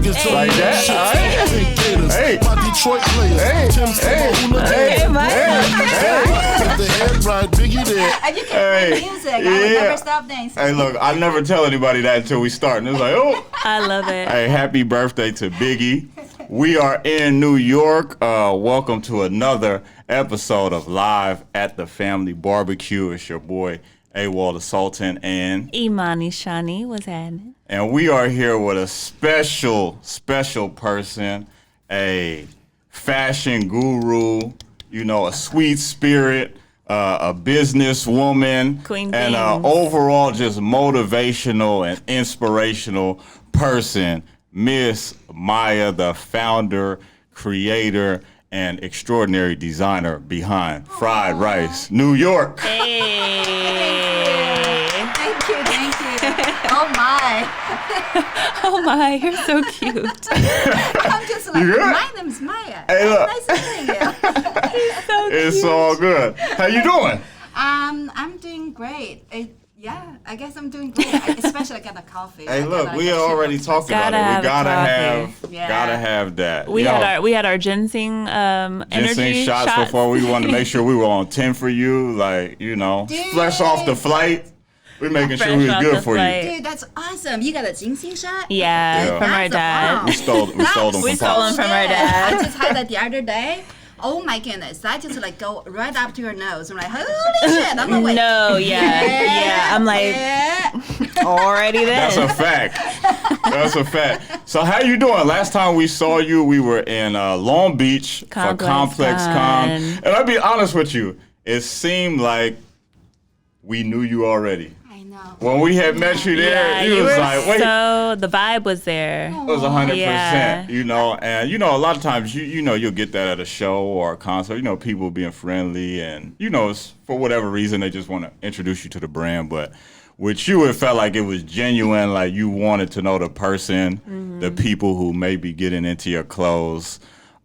niggas like that. Hey, my Detroit players. hey, Get the head right, Biggie there. And you can play music. I would never stop dancing. Hey, look, I never tell anybody that until we start. And it's like, oh. I love it. Hey, happy birthday to Biggie. We are in New York. Welcome to another episode of Live at the Family Barbecue. It's your boy, AWOL the Sultan, and Imani Shani was happening. And we are here with a special person, a fashion guru, you know, a sweet spirit, a businesswoman, Queen and an Beans. overall just motivational and inspirational person, Miss Maya, the founder, creator, and extraordinary designer behind Fried Rice, New York. Hey. Thank you. Oh my. Oh my, you're so cute. I'm just like, You good? my name's Maya. Hey, look. Nice meeting you. So It's cute. all good. How you doing? I'm doing great. Yeah, I guess I'm doing great. Especially I got the coffee. Hey, look, we already talked about it. We gotta have that. We had our ginseng energy ginseng shots before. We wanted to make sure we were on 10 for you, like, you know, fresh off the flight. We're making sure we was Fresh good off for the you. flight. Dude, that's awesome. You got a ginseng shot? Yeah, from our dad. We stole them We from stole them Pops. from our dad. I just had that the other day. Oh my goodness, that just like go right up to your nose. I'm like, holy shit, I'm awake. No, yeah. I'm like, already there. That's a fact. That's a fact. So how you doing? Last time we saw you, we were in Long Beach for Complex Con. And I'll be honest with you, it seemed like we knew you already. I know. When we had met you there, you was like, wait. So the vibe was there. It was 100%, Yeah. you know, and you know, a lot of times you know you'll get that at a show or a concert, you know, people being friendly and you know, it's, for whatever reason they just want to introduce you to the brand, but with you it felt like it was genuine, like you wanted to know the person, the people who may be getting into your clothes.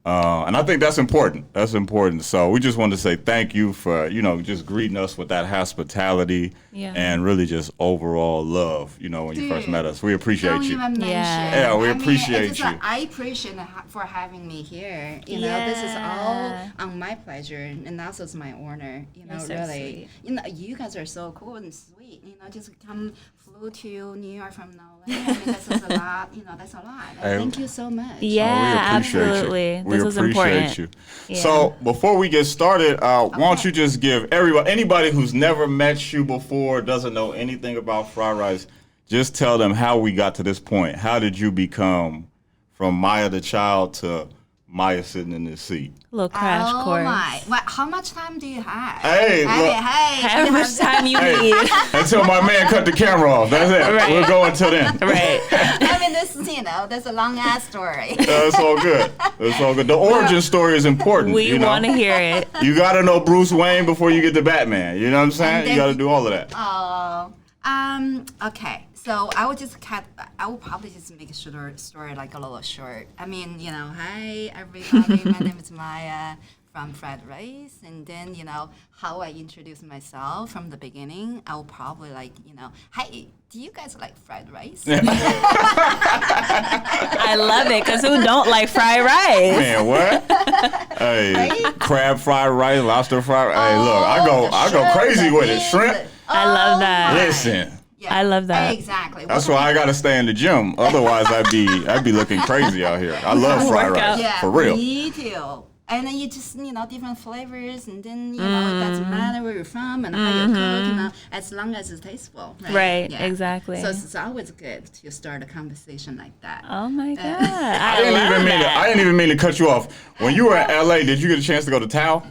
And I think that's important. That's important. So we just wanted to say thank you for, you know, just greeting us with that hospitality and really just overall love, you know, when you first met us. We appreciate Don't you. even mention. Yeah, we appreciate it's just you. I appreciate for having me here. You know, this is all on my pleasure, and also it's my honor. You know, so really. You know, you guys are so cool and sweet. You know, just flew to New York from nowhere. I mean, this is a lot. You know, that's a lot. Hey. Thank you so much. Yeah, we appreciate absolutely. You. This was important. You. Yeah. So before we get started, why don't you just give anybody who's never met you before, doesn't know anything about Fried Rice, just tell them how we got to this point. How did you become from Maya the child to Maya sitting in this seat? Little crash course. Oh my! How much time do you have? Hey, look. How you much have- time you need? Until my man cut the camera off. That's it. Right. We'll go until then. Right. I mean, this is, you know, that's a long ass story. That's all good. That's all good. The origin story is important. We you know? want to hear it. You got to know Bruce Wayne before you get to Batman. You know what I'm saying? And You then- got to do all of that. Oh, okay. So I would probably just make a story like a little short. I mean, you know, hi everybody, my name is Maya from Fried Rice, and then, you know, how I introduce myself from the beginning, I will probably like, you know, hi, do you guys like fried rice? I love it, because who don't like fried rice? Man, what? Hey, Right? crab fried rice, lobster fried rice. Hey, look, I the go shrimp, crazy the with it. beans, Shrimp. I love that. my. Listen, Yeah, I love that. Exactly. that's why I gotta stay in the gym. Otherwise, I'd be looking crazy out here. I love fried Workout. rice Yeah, for real. me too. And then you just, you know, different flavors, and then, you know, it doesn't matter where you're from and how you cook, you know, as long as it's tasteful. Right, exactly. So it's always good to start a conversation like that. Oh my God. I didn't even mean to cut you off. When you were in LA, did you get a chance to go to Tao?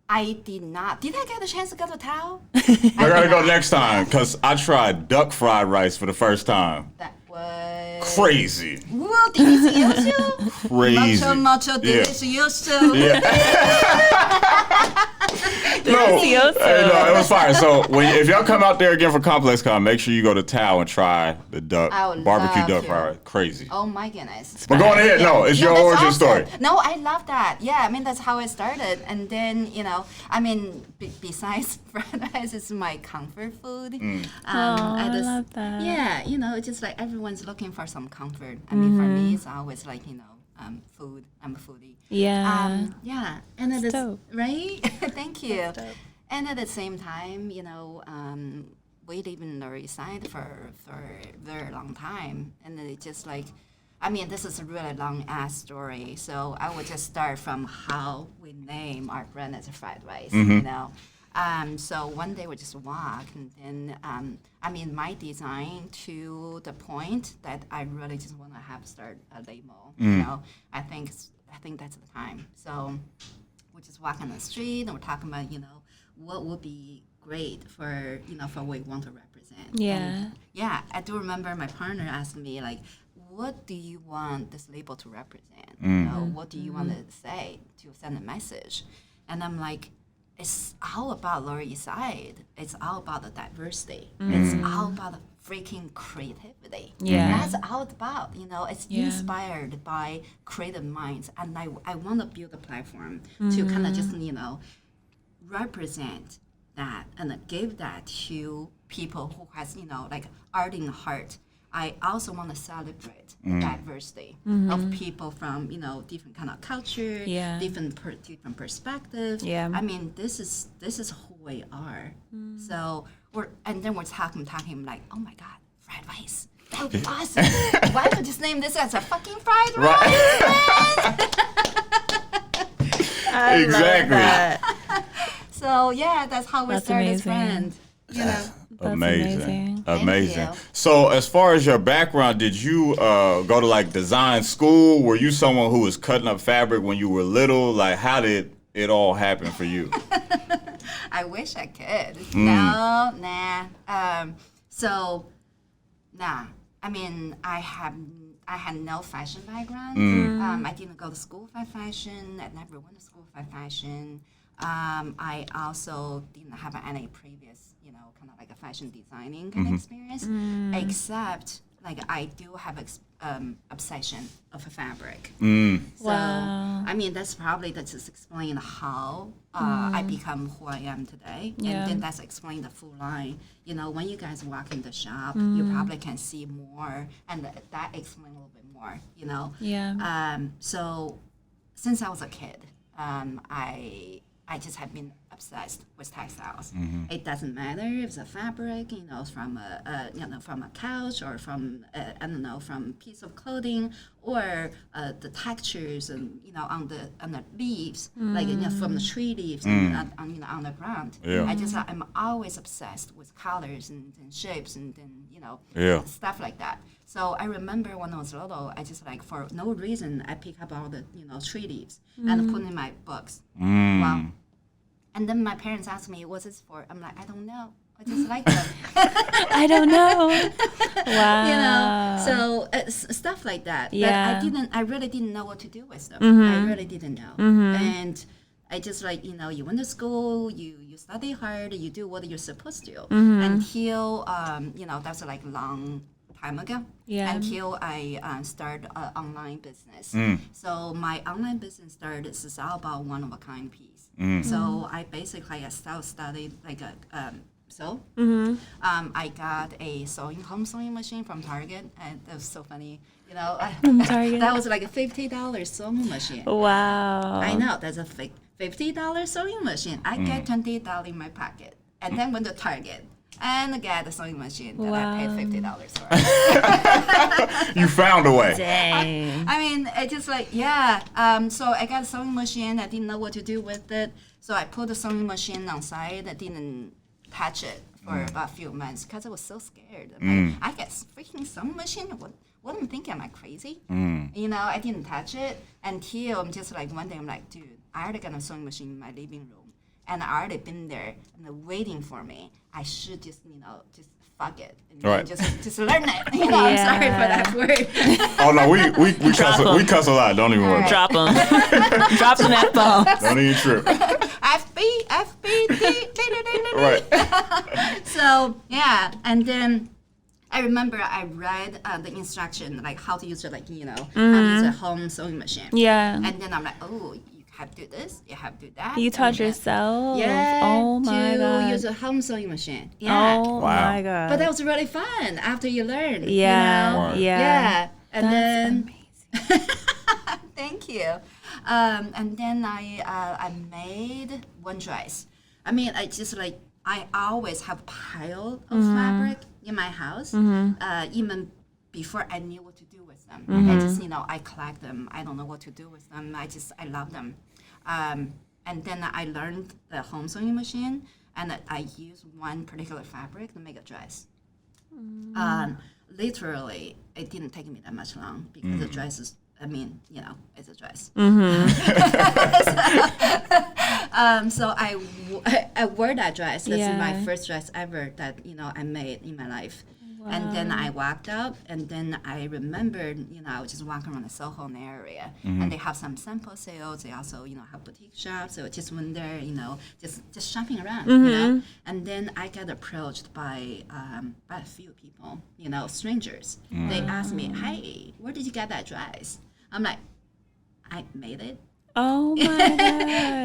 I did not. Did I get a chance to go to Tao? I gotta go next time because I tried duck fried rice for the first time. That was Crazy. Well, delicioso. Crazy. Mucho Yeah. delicioso. Yeah. No, Delicioso. no, it was fire. So if y'all come out there again for ComplexCon, make sure you go to Tao and try the I would barbecue love duck to. fry. Crazy. Oh my goodness. But go on ahead. No, it's your that's origin awesome. story. No, I love that. Yeah, I mean, that's how it started. And then, I mean, besides fried rice is my comfort food. I love that. Yeah, it's just like everyone's looking for some comfort. I mean, for me, it's always like, food. I'm a foodie. Yeah. Yeah. And at dope. right? Thank you. And at the same time, we live in the East Side for a very long time. And then it's just like, I mean, this is a really long ass story. So I would just start from how we name our brand as a fried rice, So one day we just walk, and then I mean, my design to the point that I really just want to have start a label. I think that's the time. So we just walk on the street, and we're talking about what would be great for for what we want to represent. Yeah. And yeah, I do remember my partner asked me like, what do you want this label to represent? What do you want to say to send a message? And I'm like, it's all about Lower East Side. It's all about the diversity. It's all about the freaking creativity. Yeah. That's all about, it's inspired by creative minds. And I want to build a platform to kind of just, represent that and give that to people who has, like art in the heart. I also want to celebrate diversity of people from different kind of culture, different perspective. Yeah. I mean, this is who we are. So then we're talking like, oh my God, fried rice. That would be awesome. Why don't we just name this as a fucking fried rice? I Exactly. love that. So yeah, that's how we That's started this amazing. brand. Amazing. Thank Amazing. you. So as far as your background, did you go to like design school? Were you someone who was cutting up fabric when you were little? Like how did it all happen for you? I wish I could. No, nah. I mean, I had no fashion background. I didn't go to school for fashion. I never went to school for fashion. I also didn't have any previous, kind of like a fashion designing kind of experience, except like I do have obsession of a fabric. So Wow. I mean, that's just explain how I become who I am today, Yeah. and then that's explain the full line. When you guys walk in the shop, you probably can see more, and that explain a little bit more. Yeah. So since I was a kid, I just have been obsessed with textiles. It doesn't matter if it's a fabric, from a couch or from from a piece of clothing, or the textures and on the leaves, like from the tree leaves and on the ground. Yeah. I'm always obsessed with colors and shapes and stuff like that. So I remember when I was little, I just like for no reason I pick up all the tree leaves and put in my books. Wow. And then my parents asked me, "What's this for?" I'm like, "I don't know. I just like them." I don't know. Wow. So stuff like that. Yeah. But I really didn't know what to do with them. I really didn't know. And I just like, you went to school, you study hard, you do what you're supposed to until, that's like long time ago. Yeah. Until I started an online business. So my online business started, this is all about one-of-a-kind piece. So I basically self-studied like I got a home sewing machine from Target, and that was so funny. Target. That was like a $50 sewing machine. Wow. I know, that's a $50 sewing machine. I get $20 in my pocket, and then went to Target and get a sewing machine that I paid $50 for. You found a way. Dang. I mean, it just like, so I got a sewing machine. I didn't know what to do with it. So I put the sewing machine on side. I didn't touch it for about a few months because I was so scared. Like, I got freaking sewing machine. What am I thinking? Am I crazy? I didn't touch it until I'm just like, one day I'm like, dude, I already got a sewing machine in my living room. and I already been there and they're waiting for me. I should just fuck it and Right. just learn it. I'm sorry for that word. Oh no, we cuss a lot. Don't even worry. Right. Drop them. Drop them F-bombs. Don't even trip. FB. Right. So yeah, and then I remember I read the instruction like how to use it, how to use a home sewing machine. Yeah. And then I'm like, oh, you have to do this, you have to do that. You taught yourself? Yeah. Oh my to God. use a home sewing machine. Yeah. Oh Wow. my God. But that was really fun after you learn. yeah. Wow. Yeah. Yeah. And That's then amazing. thank you. And then I made one dress. I mean, I always have a pile of fabric in my house, even before I knew what to do with them. I just, I collect them. I don't know what to do with them. I love them. And then I learned the home sewing machine, and I used one particular fabric to make a dress. Literally, it didn't take me that much long because the dress is, it's a dress. So I wore that dress. This is my first dress ever that, I made in my life. Wow. And then I walked out, and then I remembered, I was just walking around the Soho area, and they have some sample sales. They also, have boutique shops. So I just went there, just shopping around, And then I got approached by a few people, strangers. They asked me, hey, where did you get that dress? I'm like, I made it. Oh my God.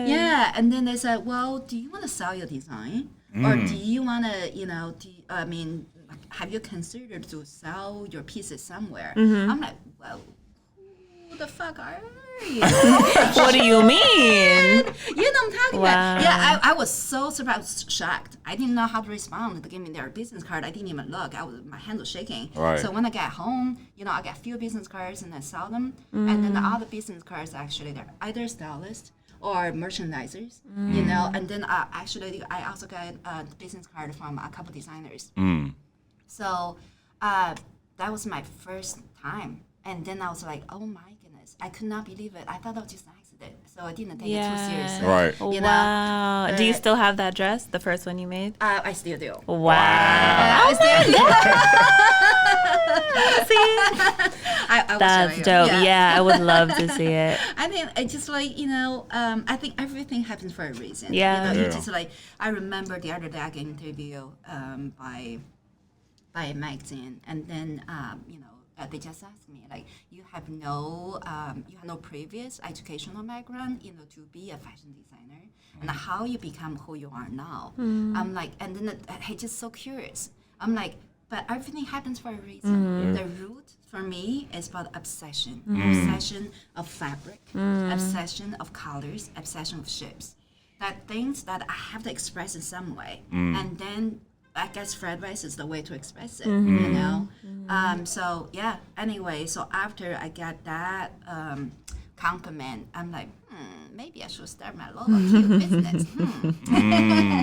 Yeah, and then they said, well, do you want to sell your design? Or do you want to, have you considered to sell your pieces somewhere? I'm like, well, who the fuck are you? What do you mean? You know what I'm talking Wow. about? Yeah, I was so surprised, shocked. I didn't know how to respond. They gave me their business card. I didn't even look. My hand was shaking. Right. So when I got home, I got a few business cards and I sell them. And then the other business cards, actually, they're either stylists or merchandisers, And then I also got a business card from a couple designers. So that was my first time. And then I was like, oh my goodness, I could not believe it. I thought that was just an accident. So I didn't take it too seriously. Right. Wow. Do you still have that dress, the first one you made? I still do. Wow. I still do. I will That's show you. dope. Yeah, I would love to see it. I think it's just like, I think everything happens for a reason. Yeah. It's just like, I remember the other day I got an interview by a magazine, and then, they just asked me, like, you have no previous educational background, to be a fashion designer, and how you become who you are now. I'm like, and then I just so curious. I'm like, but everything happens for a reason. The root for me is about obsession. Obsession of fabric, obsession of colors, obsession of shapes. That things that I have to express in some way. And then I guess fried rice is the way to express it, So yeah, anyway, so after I got that compliment, I'm like, maybe I should start my local cute business.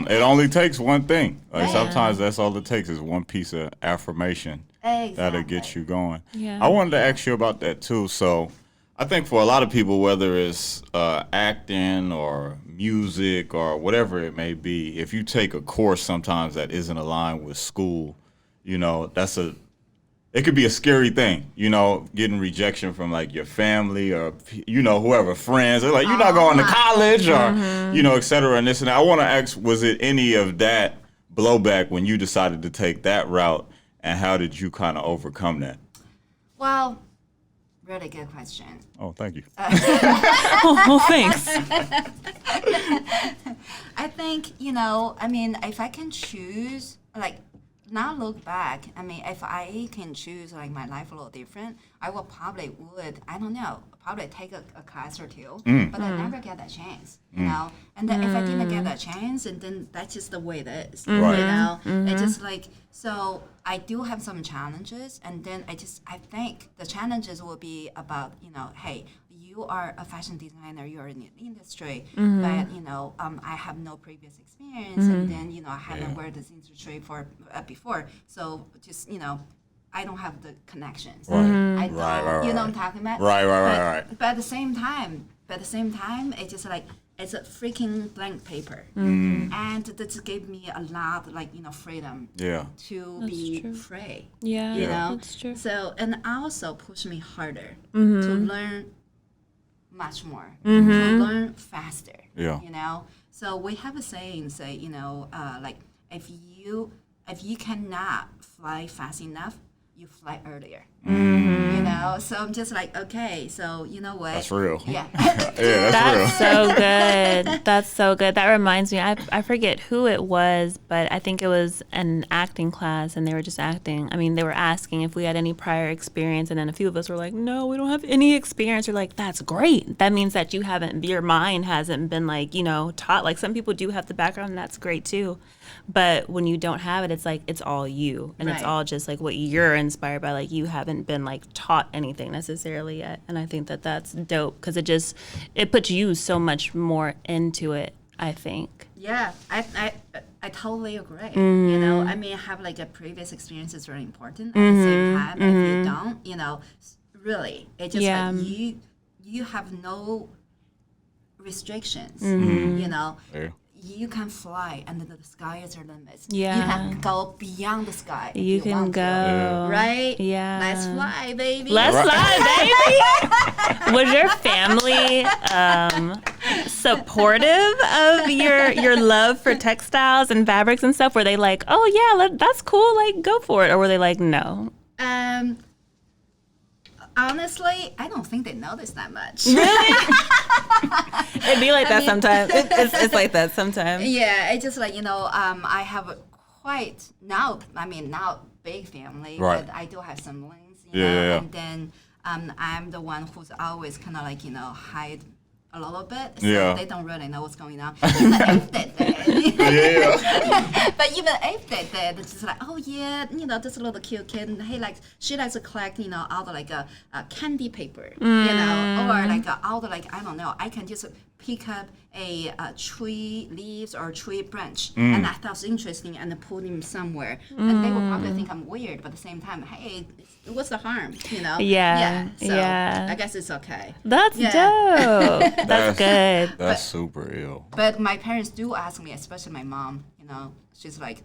It only takes one thing. Like Yeah. sometimes that's all it takes is one piece of affirmation that'll get Exactly. you going. Yeah. I wanted to ask you about that too. So I think for a lot of people, whether it's acting or music or whatever it may be, if you take a course sometimes that isn't aligned with school, it could be a scary thing, getting rejection from like your family or, whoever, friends. They're like, you're not going to college or, et cetera, and this and that. I want to ask, was it any of that blowback when you decided to take that route, and how did you kind of overcome that? Well, really good question. Oh, thank you. Well, thanks. I think, if I can choose, like, now look back, if I can choose, like, my life a little different, I I don't know, probably take a class or two, but I never get that chance, And then if I didn't get that chance, and then that's just the way it is, Right. It's just like, so I do have some challenges, and then I think the challenges will be about, hey, you are a fashion designer, you're in the industry, but, I have no previous experience, and then, I haven't worked this industry before, so just, I don't have the connections. Right. I don't, Right. you know what I'm talking about? Right. But at the same time, it's just like, it's a freaking blank paper, and that gave me a lot, like freedom. Yeah. To That's be true. free. Yeah, You know. that's true. So and also pushed me harder to learn much more, to learn faster. Yeah. You know. So we have a saying, like if you cannot fly fast enough, you fly earlier. You know, so I'm just like, okay, so you know what? That's real. Yeah. Yeah, that's real. That's so good. That's so good. That reminds me, I forget who it was, but I think it was an acting class, and they were just acting. I mean, they were asking if we had any prior experience, and then a few of us were like, no, we don't have any experience. We're like, that's great. That means that your mind hasn't been taught. Like some people do have the background, and that's great too. But when you don't have it, it's like it's all you, and it's Right. all just like what you're inspired by. Like you haven't been like taught anything necessarily yet, and I think that that's dope because it puts you so much more into it. I think. Yeah, I totally agree. You know, I mean, have like a previous experience is very important. At the same time, if you don't, really, it just Yeah. like you have no restrictions. You know, Yeah. you can fly, and the sky is your limit. Yeah. You can go beyond the sky. If You you can want go. to, right? Yeah. Let's fly, baby. Let's fly, baby. Was your family supportive of your love for textiles and fabrics and stuff? Were they like, oh yeah, that's cool, like go for it, or were they like, no? Honestly, I don't think they notice that much. It'd be like that sometimes. It's like that sometimes. Yeah, it's just like, I have a quite, now big family, Right. but I do have siblings, Yeah. and then I'm the one who's always kind of like, hide a little bit, so Yeah. they don't really know what's going on. Even if they did. Yeah. But even if they did, it's just like, oh yeah, this little cute kid, and she likes to collect, all the like candy paper, or like all the like, I don't know, I can just pick up a tree leaves or tree branch, and I thought it was interesting, and put him somewhere, and they will probably think I'm weird, but at the same time, hey, what's the harm, Yeah, So yeah. I guess it's okay. That's Yeah. dope. That's good. That's super ill. But my parents do ask me, especially my mom, she's like,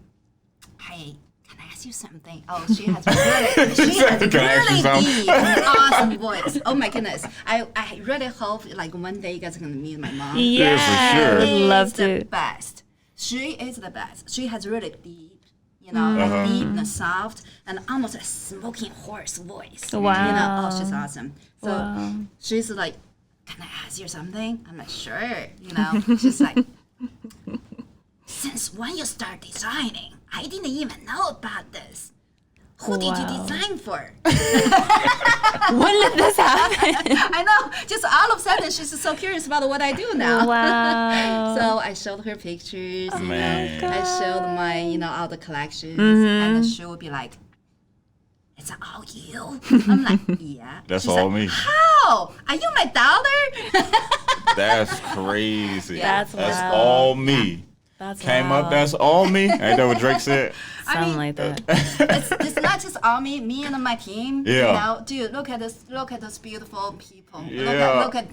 hey, can I ask you something? Oh, she has Can I ask you really something? deep and awesome voice. Oh my goodness. I really hope like one day you guys are going to meet my mom. Yeah, for sure. would She love is the to. best. She is the best. She has really deep, Uh-huh. deep and soft and almost a smoking horse voice. Wow. Oh, she's awesome. So Wow. she's like, can I ask you something? I'm like, sure. She's like, since when you start designing, I didn't even know about this. Who did you Wow. design for? When did this happen? I know. Just all of a sudden, she's so curious about what I do now. Wow. So I showed her pictures. Man. I showed my, all the collections, Mm-hmm. and then she would be like, "It's all you." I'm like, "Yeah." That's She's all like, me. How? Are you my daughter? That's crazy. That's That's wild. all me. That's Came wild. up, that's all me. Ain't that what Drake said? Something like that. It's not just all me and my team. Yeah. Dude, look at those beautiful people. Yeah. Look at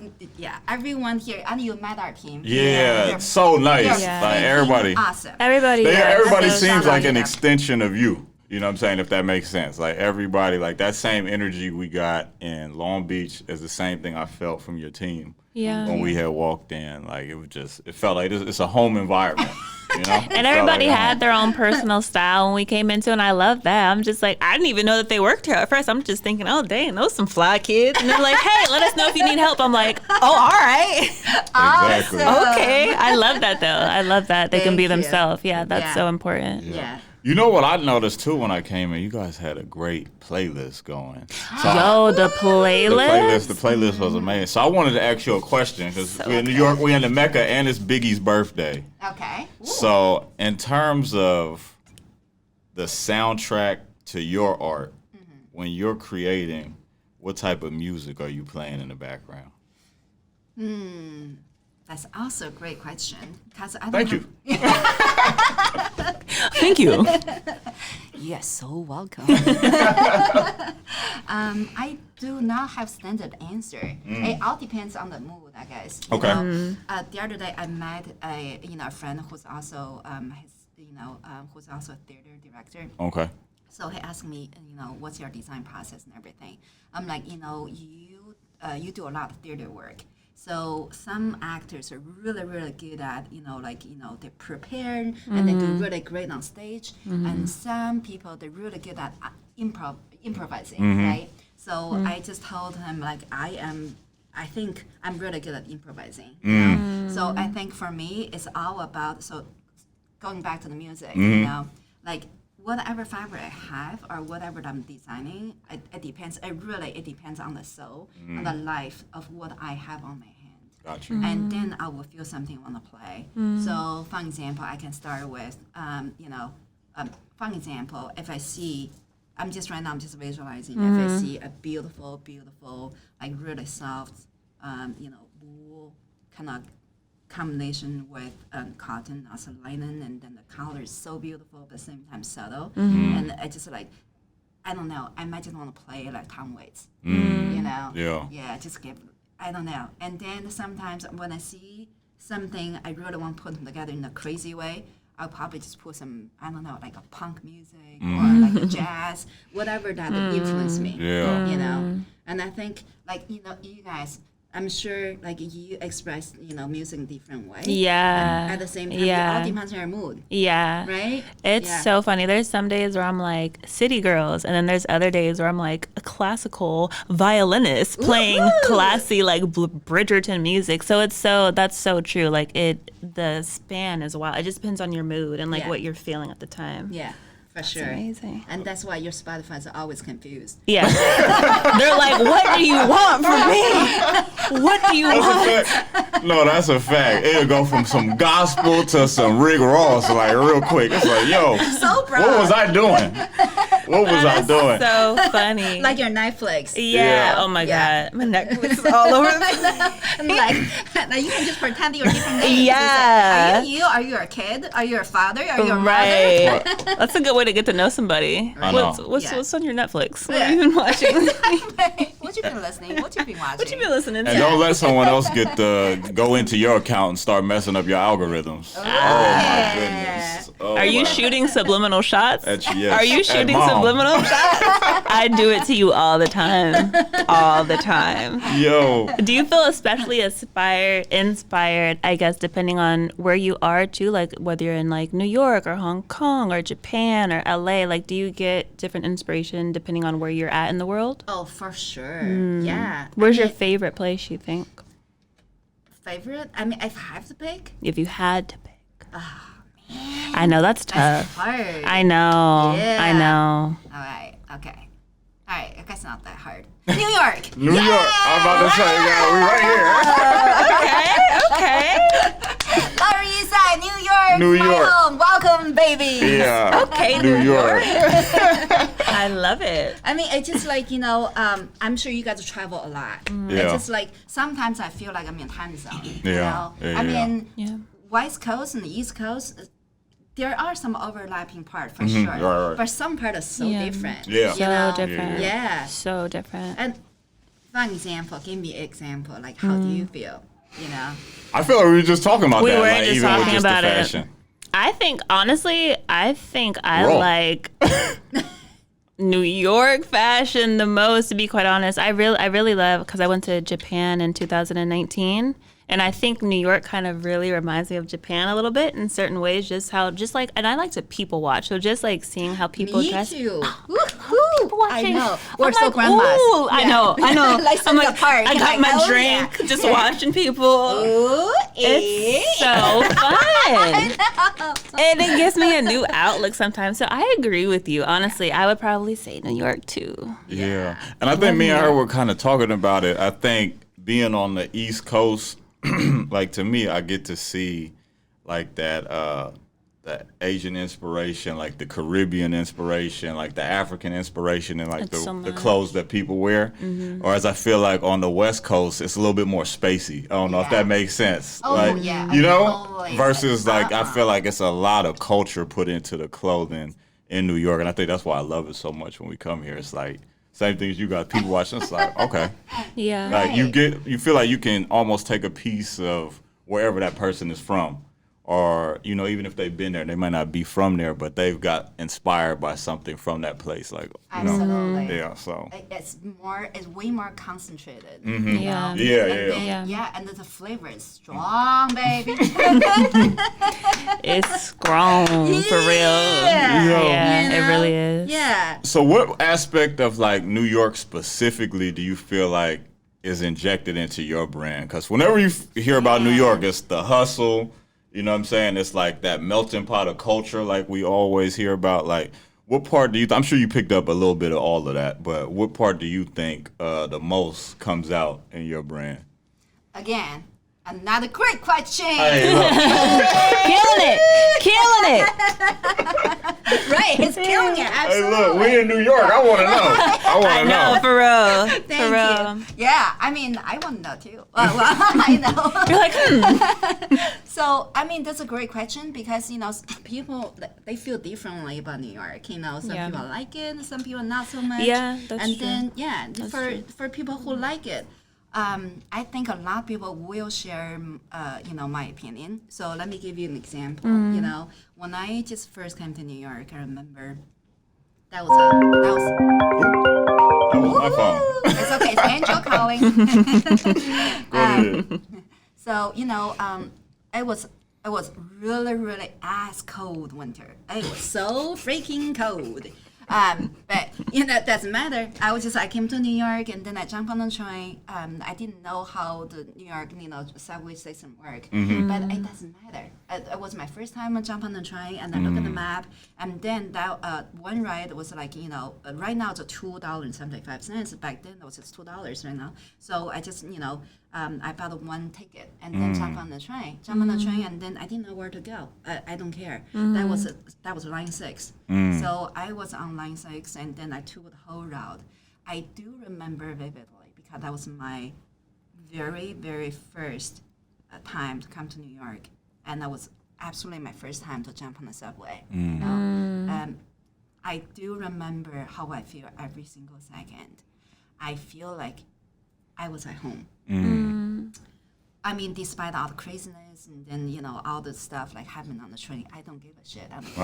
everyone here. And you met our team. Yeah, it's so nice. Yeah. Like everybody. Awesome. Everybody. Everybody so seems shout like out an to them. extension of you. You know what I'm saying? If that makes sense. Like everybody, like that same energy we got in Long Beach is the same thing I felt from your team Yeah. when we had walked in. Like it felt like it's a home environment. You know? And everybody had their own personal style when we came into, and I love that. I'm just like, I didn't even know that they worked here at first. I'm just thinking, oh dang, those some fly kids. And they're like, hey, let us know if you need help. I'm like, oh, all right, Exactly. okay. I love that though. I love that they can be Thank you. themselves. Yeah, that's Yeah. so important. Yeah. You know what I noticed too when I came in? You guys had a great playlist going. So Yo, the playlist. the playlist was amazing. So I wanted to ask you a question because So we're in New York, we're in the Mecca, and it's Biggie's birthday. Okay. Ooh. So in terms of the soundtrack to your art, when you're creating, what type of music are you playing in the background? That's also a great question. 'Cause I don't Thank have- you. Thank you. You're so welcome. I do not have standard answer. It all depends on the mood, I guess. You Okay. know, the other day I met a friend who's also who's also a theater director. Okay. So he asked me, what's your design process and everything. I'm like, you do a lot of theater work. So some actors are really, really good at, they prepare and they do really great on stage. And some people, they're really good at improvising, right? So I just told him, like, I think I'm really good at improvising. You know? So I think for me, it's all about, so going back to the music, like, whatever fabric I have or whatever I'm designing, it depends. It depends on the soul, on the life of what I have on my hand. Gotcha. And then I will feel something I want to play. So, for example, I can start with, for example, if I see, I'm just visualizing. If I see a beautiful, like really soft, wool kind of combination with cotton as a linen, and then the color is so beautiful but at the same time subtle, and I just like, I don't know, I might just want to play like Tom Waits, just give, I don't know. And then sometimes when I see something I really want to put them together in a crazy way, I'll probably just put some, I don't know, like a punk music or like a jazz, whatever that influenced me, and I think, like, you guys, I'm sure, like, you express, music in different ways. Yeah. And at the same time, it all depends on your mood. Yeah. Right? It's so funny. There's some days where I'm like city girls, and then there's other days where I'm like a classical violinist playing classy, like Bridgerton music. So that's so true. Like, the span is wild. It just depends on your mood and like what you're feeling at the time. Yeah. For sure. Amazing. And that's why your Spotify's are always confused. Yeah. They're like, what do you want from me? What do you want? No, that's a fact. It'll go from some gospel to some Rick Ross, like, real quick. It's like, yo, So proud. what was I doing? What was I doing? So funny. Like your Netflix. Yeah. Oh my God. My Netflix is all over the place. like you can just pretend you're different names. Yeah. Are you? Are you a kid? Are you a father? Are you a Right. That's a good way to get to know somebody. I know. What's on your Netflix? What have you been watching? What you been listening? What you been watching? What you been listening to? And don't let someone else go into your account and start messing up your algorithms. Oh my goodness. Oh, Are you my- shooting subliminal shots? Yes. Are you At shooting mom. subliminal shots? I do it to you all the time. All the time. Yo. Do you feel especially inspired, I guess, depending on where you are too? Like whether you're in like New York or Hong Kong or Japan or LA, like do you get different inspiration depending on where you're at in the world? Oh, for sure. Yeah. Where's your favorite place, you think? Favorite? I mean, if I have to pick, If you had to pick. I know that's that's tough. hard. I know. Yeah. I know. All right. Okay. All right. I guess not that hard. New York. New York. I'm about to say, we right here. Okay. Lower East Side, New York. New my York. home. Welcome, baby. Yeah. Okay, New York. I love it. I mean, it's just like, I'm sure you guys travel a lot. Yeah. It's just like, sometimes I feel like I'm in time zone. You Yeah. know? Yeah, I yeah. mean, Yeah. West Coast and the East Coast, there are some overlapping part for Mm-hmm. sure. Right. But some part are so Yeah. different. Yeah. You know? So different. Yeah. So different. And for example, give me an example. Like, how do you feel? You know? I feel like we were just talking about We that, were like, just even with talking just about the it. fashion. I think honestly, I Raw. like New York fashion the most. To be quite honest, I really love because I went to Japan in 2019, and I think New York kind of really reminds me of Japan a little bit in certain ways. And I like to people watch, so just like seeing how people Me dress. too. People I watching. know. We're I'm so like, grandmas. Ooh, I know. Like I'm sitting like, apart. I You're got like, my oh, drink, yeah. just watching people. Ooh, It's so fun. And it gives me a new outlook sometimes. So I agree with you. Honestly, I would probably say New York too. Yeah. And I think me and her were kind of talking about it. I think being on the East Coast, like to me, I get to see like that Asian inspiration, like the Caribbean inspiration, like the African inspiration, and like That's so the much. clothes that people wear. Whereas I feel like on the West Coast, it's a little bit more spacey. I don't know if that makes sense. Oh, like, yeah. You know? Totally. Versus like, I feel like it's a lot of culture put into the clothing in New York, and I think that's why I love it so much when we come here. It's like same things you got people watching. It's like okay, Yeah. like you feel like you can almost take a piece of wherever that person is from, or even if they've been there, they might not be from there, but they've got inspired by something from that place. Like Absolutely. yeah, so It's way more concentrated. Mm-hmm. You Yeah. know? Yeah, And yeah. then, and the flavor is strong, baby. It's strong for real. Yeah, it really is. Yeah. So what aspect of like New York specifically do you feel like is injected into your brand? Because whenever you hear about New York, it's the hustle. You know what I'm saying? It's like that melting pot of culture like we always hear about. Like, what part do you I'm sure you picked up a little bit of all of that, but what part do you think the most comes out in your brand? Again, another great question. Hey, look. Killing it. Right, he's killing it. Hey, Absolutely. look, we in New York. I want to know. I want to know. No, for real. Thank for real. you. Yeah, I mean, I want to know too. Well, I know. You're like, So, I mean, that's a great question because, people, they feel differently about New York. Some Yeah. people like it, some people not so much. Yeah, that's and true. then, That's for true. for people who like it, I think a lot of people will share, my opinion. So let me give you an example. Mm. When I just first came to New York, I remember that was That was my phone. it's okay. It's Angel calling. Go ahead. So it was really really ice cold winter. It was so freaking cold. But that doesn't matter. I came to New York and then I jumped on the train. I didn't know how the New York subway system work, but it doesn't matter. It was my first time I jumped on the train and I look at the map, and then that one ride was like right now it's $2.75. Back then it was just $2 right now. So I just I bought one ticket and then jump on the train, and then I didn't know where to go. I don't care. That was line 6. So I was on line 6, and then I took the whole route. I do remember vividly because that was my very, very first time to come to New York, and that was absolutely my first time to jump on the subway. I do remember how I feel every single second. I feel like I was at home. I mean, despite all the craziness and then all the stuff like happening on the train, I don't give a shit. I don't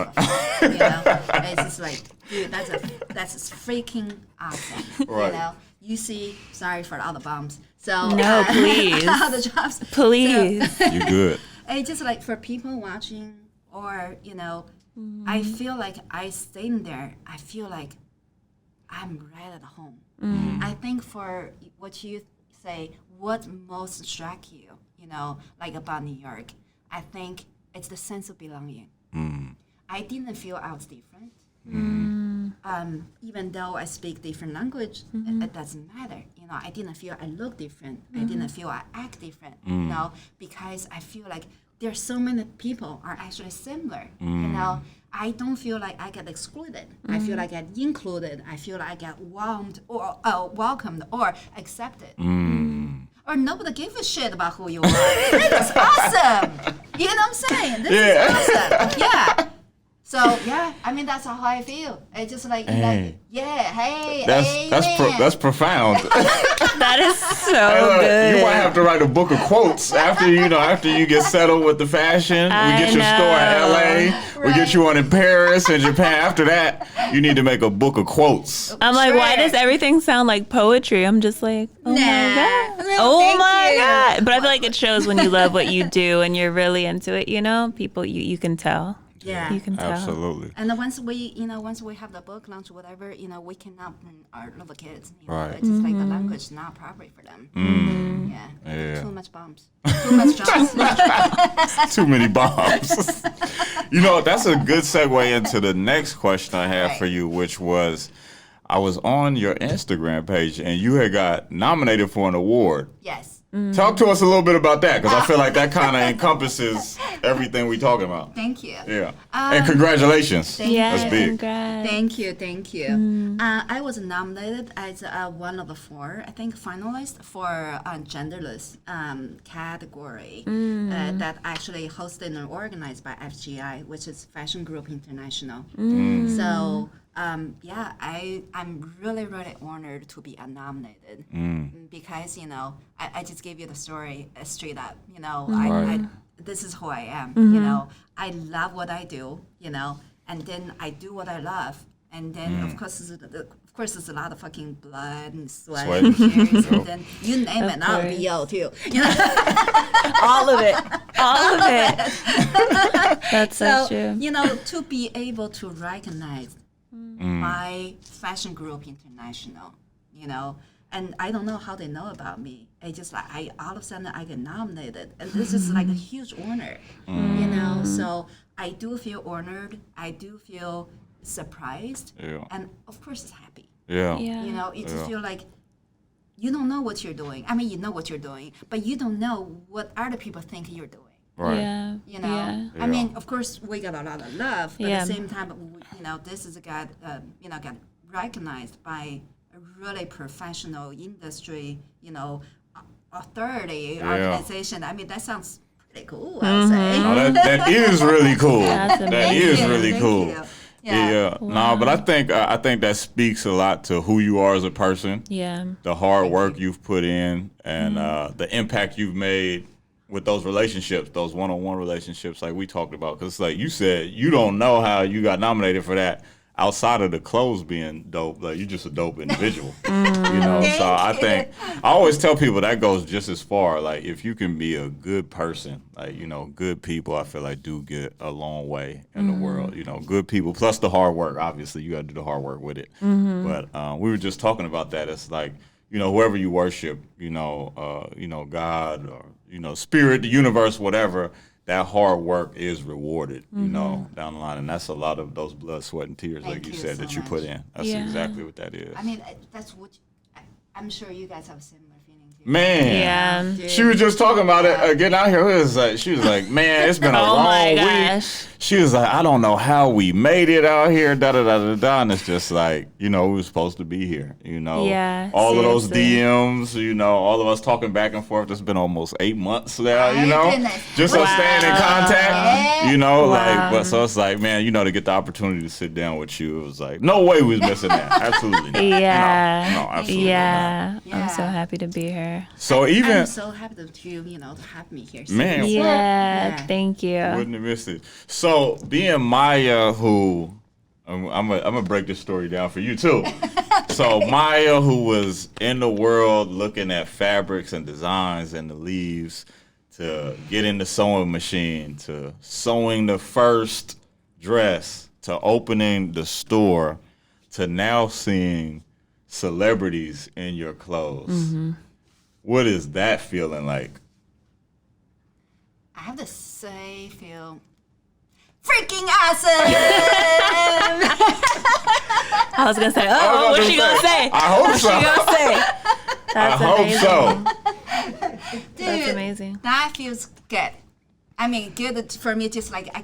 give a shit. It's just like, dude, that's freaking awesome. Right. You see, sorry for all the bombs. So No, please. all the drops. please. You good. It's just like for people watching, or I feel like I stayed there. I feel like I'm right at home. I think for what you say, what most struck you, like about New York, I think it's the sense of belonging. I didn't feel I was different. Even though I speak different language, it doesn't matter. I didn't feel I look different. I didn't feel I act different. Because I feel like there's so many people are actually similar. I don't feel like I get excluded. I feel like I get included. I feel like I get warmed or welcomed or accepted. Or nobody gives a shit about who you are. That's awesome. You know what I'm saying? This is awesome. Yeah. So I mean that's how I feel. It's just like Hey. That's profound. That is so Look, good. you might have to write a book of quotes after you get settled with the fashion. We I get your store in LA. We get you one in Paris and Japan. After that, you need to make a book of quotes. I'm like, why Sure. does everything sound like poetry? I'm just like, oh my god, oh thank my you. god. But I feel like it shows when you love what you do and you're really into it. People, you can tell. Yeah. You can tell. Absolutely. And then once we have the book launch, whatever, we cannot bring our little kids. Right. It's just like the language is not appropriate for them. Yeah. Too much bombs. Too much jobs. Too many bombs. That's a good segue into the next question I have for you, which was, I was on your Instagram page and you had got nominated for an award. Yes. Talk to us a little bit about that, because I feel like that kind of encompasses everything we talking about. Thank you. Yeah. And congratulations. Yeah, That's big. congrats. Thank you. I was nominated as one of the 4, I think, finalists for genderless category that actually hosted and organized by FGI, which is Fashion Group International. So I'm really, really honored to be nominated because, I just gave you the story straight up. I this is who I am. I love what I do, and then I do what I love. And then, of course, there's a lot of fucking blood and sweat and tears, and then you name it, I'll be yo too. All of it. All of it. That's so true. To be able to recognize by Fashion Group International, and I don't know how they know about me. It's just like all of a sudden I get nominated, and this is like a huge honor, So I do feel honored. I do feel surprised, and of course, happy. Yeah. You just feel like you don't know what you're doing. I mean, you know what you're doing, but you don't know what other people think you're doing. Right. Yeah. I mean, of course, we got a lot of love, but at the same time, this is got recognized by a really professional industry, authority organization. I mean, that sounds pretty cool. I would say. No, that is really cool. That's That is amazing. really Thank cool. you. Yeah. No, but I think that speaks a lot to who you are as a person. Yeah. The hard work you've put in, and the impact you've made with those relationships, those one-on-one relationships, like we talked about. Because, like you said, you don't know how you got nominated for that outside of the clothes being dope. Like, you're just a dope individual. So I think I always tell people that goes just as far. Like, if you can be a good person, like, good people, I feel like do get a long way in the world. Good people plus the hard work. Obviously, you got to do the hard work with it. But we were just talking about that. It's like, whoever you worship, God or spirit, the universe, whatever. That hard work is rewarded, down the line, and that's a lot of those blood, sweat, and tears, like you said, so that you put in. That's exactly what that is. I mean, that's what I'm sure you guys have a similar feeling too. Man, Yeah. she was just talking about it getting out here. She was like, man, it's been a Oh long my week. gosh. She was like, I don't know how we made it out here, da da da da da. And it's just like, we were supposed to be here, Yeah, all of those seriously. DMs, all of us talking back and forth. It's been almost 8 months now, My goodness. just us staying in contact, Yeah. like, but so it's like, man, to get the opportunity to sit down with you, it was like, no way we was missing that. Absolutely not. Yeah. No, absolutely Yeah. Yeah. I'm so happy to be here. So even, I'm so happy to have me here. man, Yeah. Thank you. wouldn't have missed it. So being Maya, who I'm gonna break this story down for you too. So Maya, who was in the world looking at fabrics and designs and the leaves, to get in the sewing machine, to sewing the first dress, to opening the store, to now seeing celebrities in your clothes. What is that feeling like? I have to say, feel freaking awesome. I was gonna say, oh, what's she gonna say? I hope What's so. she gonna say? That's I hope amazing. so. Dude, That's amazing. That feels good. I mean, good for me. Just like I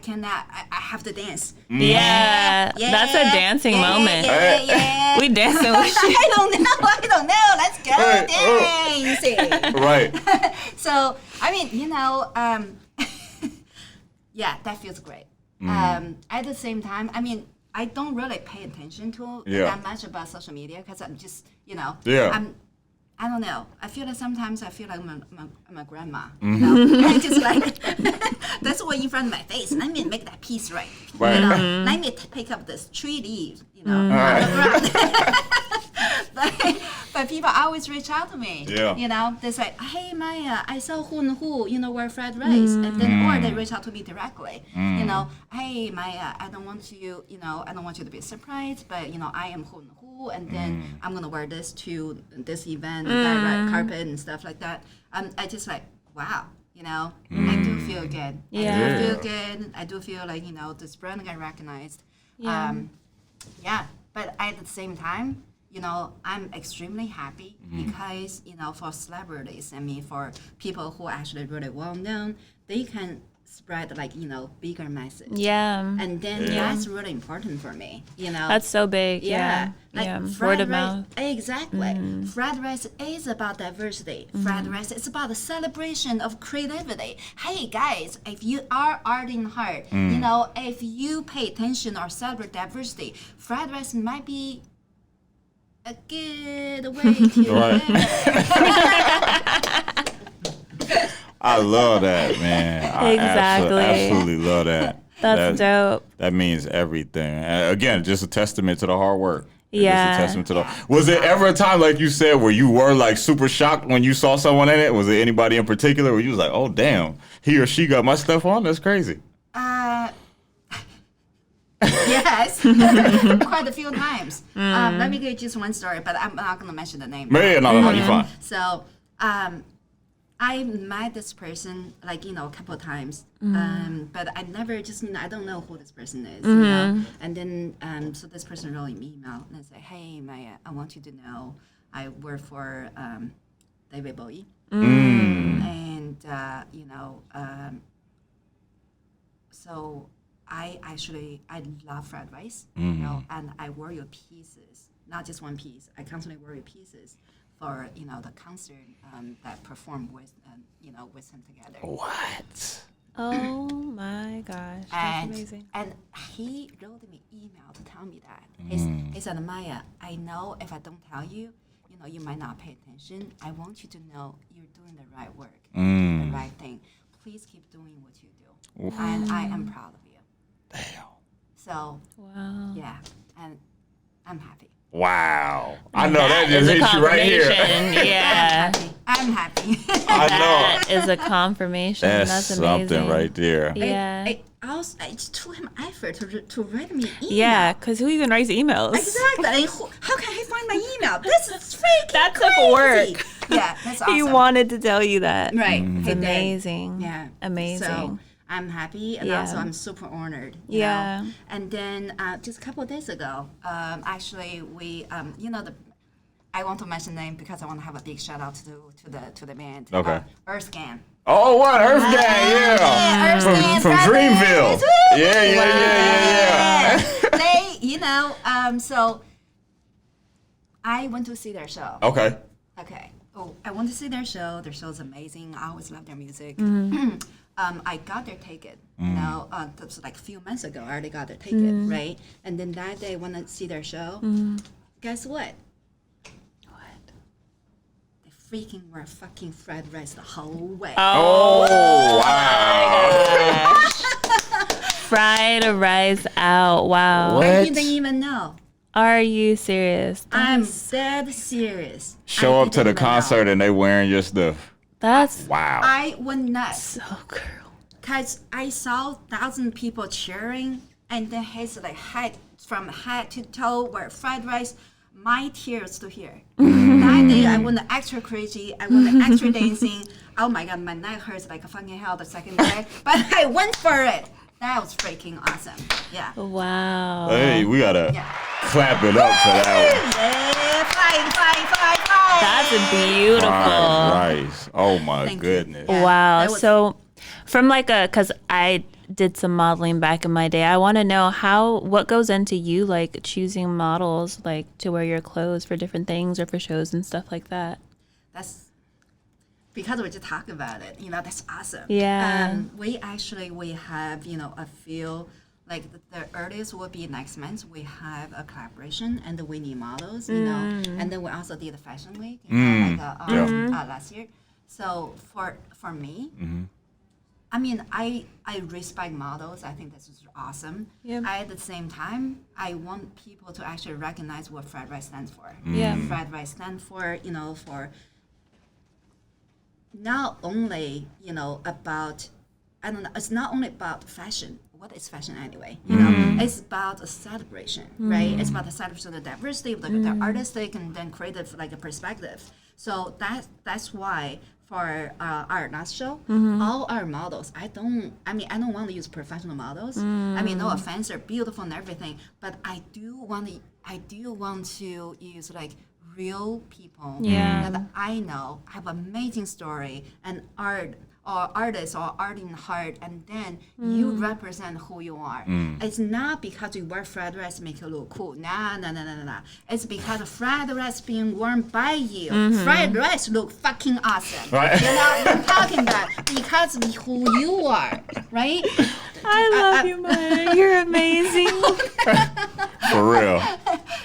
have to dance. Yeah. That's a dancing moment. Yeah. We dancing with you. I don't know. Let's go dancing. Right. So I mean, yeah, that feels great. At the same time, I mean, I don't really pay attention to that much about social media because I'm just, I don't know. I feel like sometimes I feel like I'm a grandma. I just like that's what in front of my face. Let me make that piece right. Right. Let me pick up this tree leaf. On the ground. But people always reach out to me. Yeah. They say, "Hey Maya, I saw who and who, wear fried rice," and then or they reach out to me directly. "Hey Maya, I don't want you, I don't want you to be surprised, but I am who and who, and then I'm gonna wear this to this event, that red carpet and stuff like that." I just like, wow, I do feel good. Yeah. I do feel good. I do feel like this brand got recognized. Yeah. Yeah, but at the same time, you know, I'm extremely happy because, you know, for celebrities, I mean, for people who are actually really well known, they can spread like, you know, bigger message. Yeah. And then that's really important for me, you know. That's so big. Yeah. Like Yeah. fried Word of rice, mouth. exactly. Fried rice is about diversity. Fried rice is about the celebration of creativity. Hey guys, if you are art in heart, you know, if you pay attention or celebrate diversity, fried rice might be a good way to Right. live. I love that, man. I Exactly. absolutely love that. That's dope. That means everything. And again, just a testament to the hard work. Yeah. Just a testament to the. Was there ever a time, like you said, where you were like super shocked when you saw someone in it? Was there anybody in particular where you was like, "Oh, damn, he or she got my stuff on"? That's crazy. Yes, quite a few times. Let me give you just one story, but I'm not going to mention the name. Man, no, you fine. So, I met this person like, you know, a couple of times, but I never just, you know, I don't know who this person is, you know. And then, so this person wrote me an email and I said, "Hey, Maya, I want you to know I work for David Bowie, and you know, so I love fried rice, you know, and I wear your pieces, not just one piece. I constantly wear your pieces for, you know, the concert that performed with, you know, with him together." What? Oh my gosh. That's amazing. And he wrote me email to tell me that. He said, "Maya, I know if I don't tell you, you know, you might not pay attention. I want you to know you're doing the right work, the right thing. Please keep doing what you do. And I am proud of you." Damn. So, Wow. yeah, and I'm happy. Wow. I know that is just a hit you right here. confirmation. Yeah. I'm happy. I know. That is a confirmation. That's amazing. something right there. Yeah. It took him effort to write me email. Yeah, because who even writes emails? Exactly. And how can I find my email? This is freaking That took crazy. work. Yeah, that's awesome. He wanted to tell you that. Right. It's he did. amazing. Yeah. Amazing. So I'm happy, and Yeah. also I'm super honored. You Yeah. know? And then just a couple of days ago, actually we, you know, I want to mention the name because I want to have a big shout out to the band. Okay. Earthscan. Oh, what? Earth Gang, yeah. Earthscan From Dreamville. Yeah. They, you know, so I went to see their show. Okay. Okay. Oh, I went to see their show. Their show is amazing. I always love their music. I got their ticket. You know, that was like a few months ago. I already got their ticket, right? And then that day, when I see their show, guess what? They freaking were fucking fried rice the whole way. Oh, wow. Fried rice out. Wow. What? I didn't even know. Are you serious? I'm dead serious. Show I up to the didn't even know. concert and they wearing your stuff. That's Wow. I went nuts. so girl. Because I saw 1,000 people cheering, and then his like head from head to toe were fried rice. My tears to here. That day I went extra crazy. I went extra dancing. Oh my god, my neck hurts like a fucking hell the second day. But I went for it. That was freaking awesome. Yeah. Wow. Hey, we gotta Yeah. clap it up for that Yeah, fly. That's beautiful. one. Rice. Oh my Thank you. goodness. Yeah, Wow. that was- So, from like because I did some modeling back in my day, I want to know what goes into you like choosing models like to wear your clothes for different things or for shows and stuff like that. That's because we just talk about it. You know, that's awesome. Yeah. We have, you know, a few, like the earliest will be next month. We have a collaboration and we need models, you know, and then we also did a fashion week, you know, like last year. So for me, I mean, I respect models. I think this is awesome. Yep. At the same time, I want people to actually recognize what fried rice stands for. Yeah. Fried rice stands for, you know, for not only, you know, about, I don't know, it's not only about fashion. What is fashion anyway? You know, it's about a celebration, right? It's about the celebration of the diversity of the artistic and then creative like a perspective. So that's why for our last show, all our models, I don't want to use professional models. I mean, no offense, they're beautiful and everything, but I do want to use like real people that I know have amazing story and art or artists or art in heart, and then you represent who you are. It's not because you wear fried rice make you look cool. Nah. It's because fried rice being worn by you. Fried rice look fucking awesome. Right. You know, I'm talking about because of who you are, right? I love you, Maya. You're amazing. For real.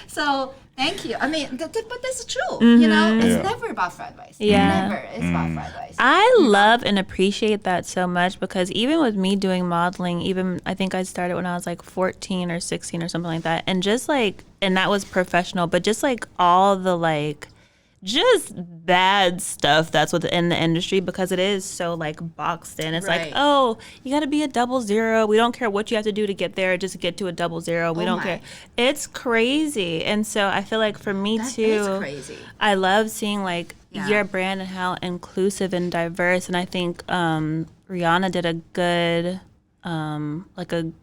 So thank you. I mean, but that's true. You know, it's Yeah. never about fried rice. Yeah. Never. It's about fried rice. I love and appreciate that so much because even with me doing modeling, even I think I started when I was like 14 or 16 or something like that. And just like, and that was professional, but just like all the like, just bad stuff that's within the industry because it is so like boxed in. It's like, Right. oh, you got to be a 00. We don't care what you have to do to get there, just get to a 00. We don't my. care. It's crazy. And so I feel like for me That too, is crazy. I love seeing like Yeah. your brand and how inclusive and diverse. And I think Rihanna did a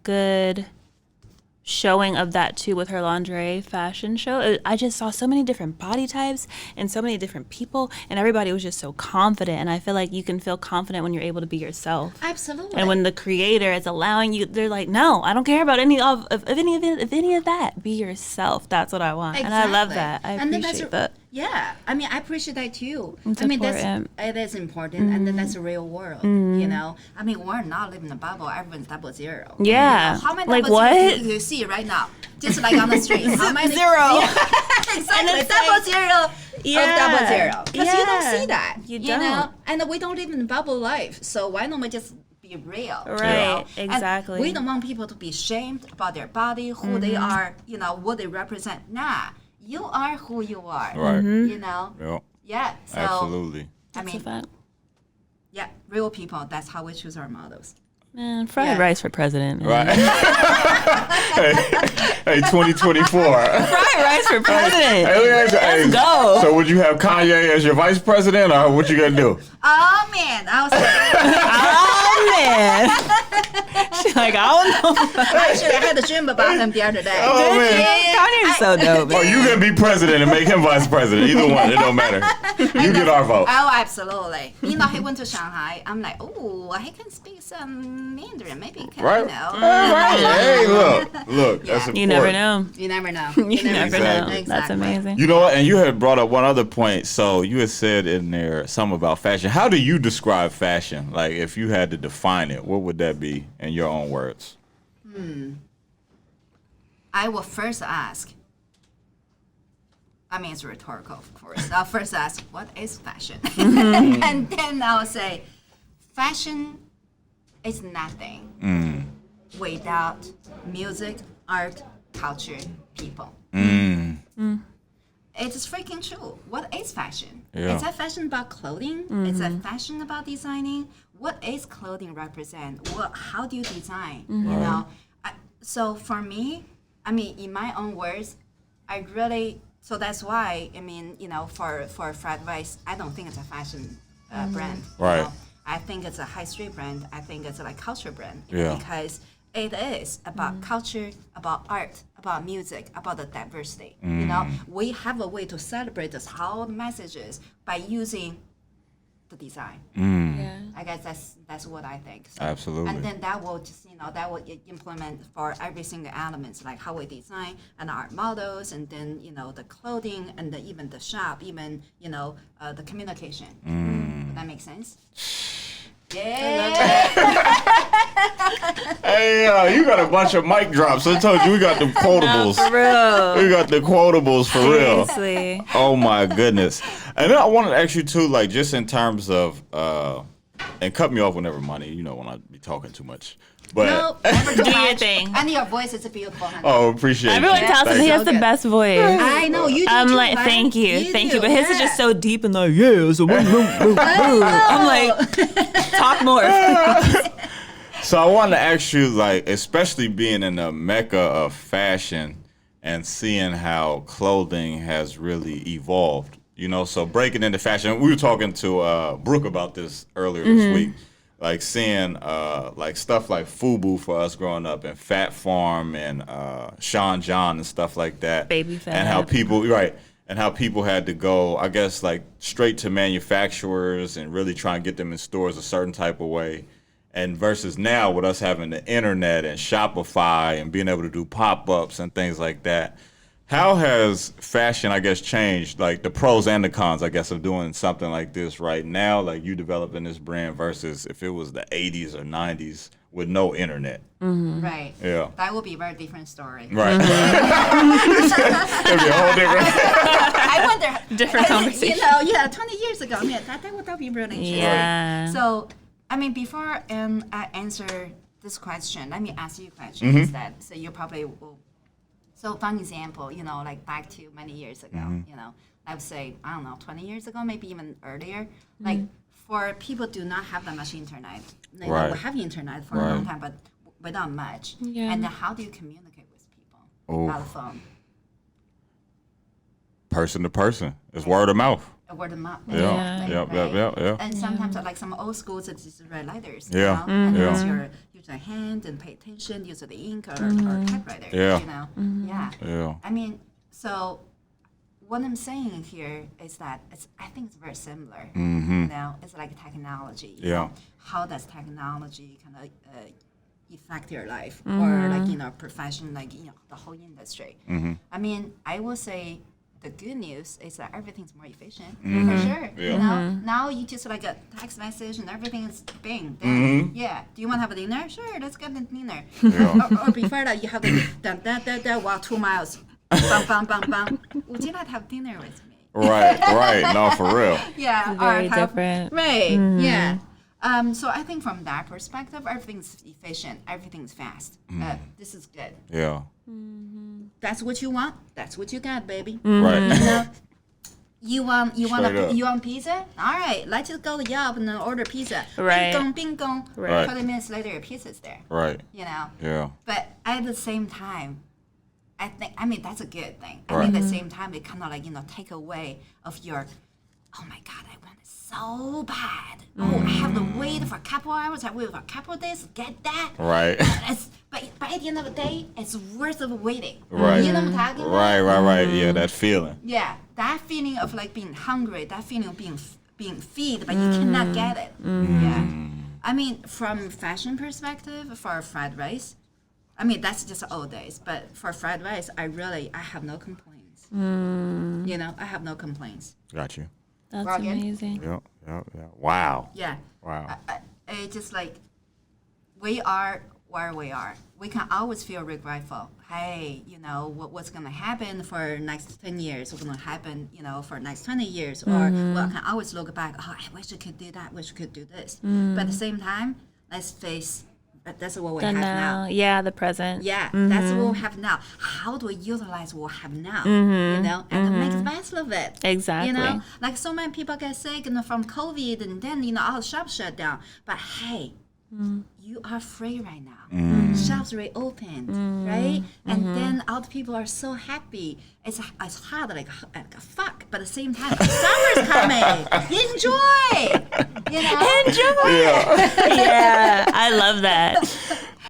good showing of that too with her lingerie fashion show. I just saw so many different body types and so many different people, and everybody was just so confident. And I feel like you can feel confident when you're able to be yourself. Absolutely. And when the creator is allowing you, they're like, no, I don't care about any of any of that. Be yourself. That's what I want. And I love that. I And then that's appreciate that. Yeah, I mean, I appreciate that too. It's I mean, important. it is important, and then that's the real world. You know, I mean, we're not living in a bubble. Everyone's 00. Yeah. You know, how many Like 00 what? do you see right now? Just like on the street. How many? Zero. Exactly. And it's 00 Yeah. of 00. Because you don't Yeah. see that. You know, don't. and we don't live in a bubble life. So why don't we just be real? you Right, know? And exactly. we don't want people to be shamed about their body, who they are, you know, what they represent. Nah, you are who you are. Right. You know. Yeah. Yeah. So Absolutely. I That's a mean, fact. yeah, real people. That's how we choose our models. Man, fried Yeah. rice for president. Man. Right. hey, 2024. Fried rice for president. Let's go. So would you have Kanye as your vice president, or what you gonna do? Oh man, I was Oh man. She's like, I don't know. actually I had a dream about him the other day. Oh, man. Kanye's so dope. Oh, you can be president and make him vice president. Either one, it don't matter. You get our vote. Oh, absolutely. You know, he went to Shanghai. I'm like, oh, he can speak some Mandarin. Maybe he can, Right. you know. Right. Hey, look. That's important. You never know. You never know. You never know. Exactly. That's amazing. You know what? And you had brought up one other point. So you had said in there something about fashion. How do you describe fashion? Like, if you had to define it, what would that be in your own words? I will first ask. I mean, it's rhetorical, of course. I'll first ask, what is fashion? And then I'll say, fashion is nothing without music, art, culture, people. It's freaking true. What is fashion? Yeah. Is that fashion about clothing? Is that fashion about designing? What is clothing represent? How do you design? You know. So for me, I mean, in my own words, I really. So that's why I mean, you know, for fried rice, I don't think it's a fashion brand. you Right. know. I think it's a high street brand. I think it's a like culture brand. Yeah. Because it is about culture, about art, about music, about the diversity. You know, we have a way to celebrate this whole messages by using the design. Yeah. I guess that's what I think. So, Absolutely. And then that will just that will implement for every single elements like how we design and our models, and then the clothing and even the shop, even the communication. Does that make sense? Yeah. Hey, you got a bunch of mic drops. I told you we got the quotables. For real. We got the quotables for real. Seriously. Oh my goodness. And then I wanted to ask you too, like just in terms of, and cut me off whenever money, when I be talking too much. But No, never too Do your much. thing. And your voice is beautiful. Honey. oh, appreciate Everyone you. tells us Thank he you. has the Okay. best voice. I know you. Do I'm too, like, right? thank you, do, but his is just yeah. so deep and like, yeah. So I'm like, talk more. So I wanted to ask you, like, especially being in the mecca of fashion and seeing how clothing has really evolved You know, so breaking into fashion. We were talking to Brooke about this earlier this week. Like seeing like stuff like FUBU for us growing up, and Fat Farm and Sean John and stuff like that. Baby Fat. And how people had to go, I guess, like straight to manufacturers and really try and get them in stores a certain type of way. And versus now with us having the internet and Shopify and being able to do pop-ups and things like that. How has fashion, I guess, changed, like the pros and the cons, I guess, of doing something like this right now, like you developing this brand versus if it was the 80s or 90s with no internet? Right. Yeah. That would be a very different story. Right. It'd be a whole different. I wonder. Different conversation. 20 years ago, that would be really interesting. Yeah. So, I mean, before I answer this question, let me ask you a question instead. So you probably will. So, for example, like back to many years ago, I would say, I don't know, 20 years ago, maybe even earlier, like for people do not have that much internet. They Right. will have internet for a long time, but without much. Yeah. And then how do you communicate with people without a phone? Person to person. It's word of mouth. A word of mouth. Yeah. Yeah. And sometimes, like some old schools, it's just red letters. Yeah. And Yeah. use your hand and pay attention, use the ink or typewriter. Yeah. Yeah. Yeah. I mean, so what I'm saying here is that I think it's very similar. It's like technology. Yeah. How does technology kind of affect your life or like profession, like the whole industry? I mean, I will say the good news is that everything's more efficient for sure. Yeah. Now you just like a text message and everything is bing. Done. Yeah. Do you want to have a dinner? Sure, let's get the dinner. Yeah. or before that, you have the da walk 2 miles. Bang, bang, bang, bang. Would you not have dinner with me? Right. No, for real. Yeah. Very or have, different. Right. Yeah. So I think from that perspective, everything's efficient, everything's fast. This is good. Yeah. That's what you want. That's what you got, baby. Right. You want Straight up. you want pizza? All right, let's just go to Yelp and then order pizza. Right. Bing gong, bing gong. Right. 20 minutes later, your pizza's there. Right. Yeah. But at the same time, I mean that's a good thing. I Right. mean at the same time, it kind of like take away of your, oh my God, I want it so bad. Oh, I have to wait for a couple hours. I wait for a couple of days to get that. Right. But at the end of the day, it's worth of waiting. Right. You know what I'm talking about? Right. Yeah, that feeling. Yeah, that feeling of like being hungry, that feeling of being fed, but you cannot get it. Yeah. I mean, from fashion perspective, for fried rice, I mean that's just old days. But for fried rice, I have no complaints. I have no complaints. Got you. That's Rogan? amazing. Yeah. Wow. Yeah. Wow. It's just like we are where we are. We can always feel regretful. Hey, what's going to happen for next 10 years? What's going to happen, for next 20 years? Or well, I can always look back. Oh, I wish I could do that. Wish I could do this. But at the same time, let's face. That's what we have now. Yeah, the present. Yeah, that's what we have now. How do we utilize what we have now? And make the best of it. Exactly. Like so many people get sick from COVID, and then all the shops shut down. But hey, you are free right now. Shops reopened, right? And then all the people are so happy. It's hard like a fuck, but at the same time, summer's coming. Enjoy. Enjoy. Yeah, I love that.